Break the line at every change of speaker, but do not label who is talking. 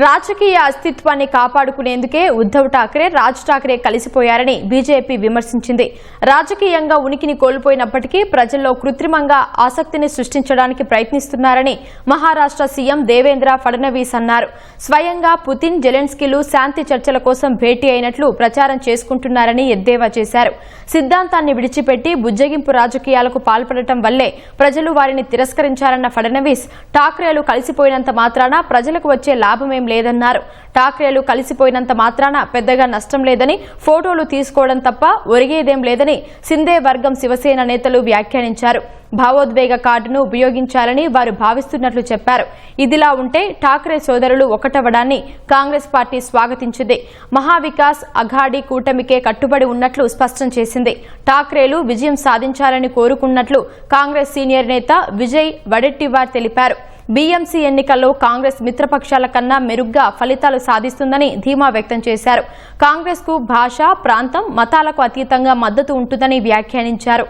రాజకీయ అస్తిత్వాన్ని కాపాడుకునేందుకే ఉద్ధవ్ ఠాక్రే రాజ్ ఠాక్రే కలిసిపోయారని బీజేపీ విమర్శించింది. రాజకీయంగా ఉనికిని కోల్పోయినప్పటికీ ప్రజల్లో కృత్రిమంగా ఆసక్తిని సృష్టించడానికి ప్రయత్నిస్తున్నారని మహారాష్ట్ర సీఎం దేవేంద్ర ఫడ్నవీస్ అన్నారు. స్వయంగా పుతిన్, జెలెన్స్కీలు శాంతి చర్చల కోసం భేటీ అయినట్లు ప్రచారం చేసుకుంటున్నారని ఎద్దేవా చేశారు. సిద్ధాంతాన్ని విడిచిపెట్టి బుజ్జగింపు రాజకీయాలకు పాల్పడటం వల్లే ప్రజలు వారిని తిరస్కరించారన్న ఫడ్నవీస్, ఠాక్రేలు కలిసిపోయినంత మాత్రాన ప్రజలకు వచ్చే లాభమేం లేదన్నారు. ఠాక్రేలు కలిసిపోయినంత మాత్రాన పెద్దగా నష్టం లేదని, ఫోటోలు తీసుకోవడం తప్ప ఒరిగేదేం లేదని సిందే వర్గం శివసేన నేతలు వ్యాఖ్యానించారు. భావోద్వేగ కార్డును ఉపయోగించాలని వారు భావిస్తున్నట్లు చెప్పారు. ఇదిలా ఉంటే ఠాక్రే సోదరులు ఒకటవడాన్ని కాంగ్రెస్ పార్టీ స్వాగతించింది. మహావికాస్ అఘాడీ కూటమికే కట్టుబడి ఉన్నట్లు స్పష్టం చేసింది. ఠాక్రేలు విజయం సాధించాలని కోరుకున్నట్లు కాంగ్రెస్ సీనియర్ నేత విజయ్ వడెట్టివార్ తెలిపారు. బీఎంసీ ఎన్నికల్లో కాంగ్రెస్ మిత్రపక్షాల కన్నా మెరుగ్గా ఫలితాలు సాధిస్తుందని ధీమా వ్యక్తం చేశారు. కాంగ్రెస్ కు భాష, ప్రాంతం, మతాలకు అతీతంగా మద్దతు ఉంటుందని వ్యాఖ్యానించారు.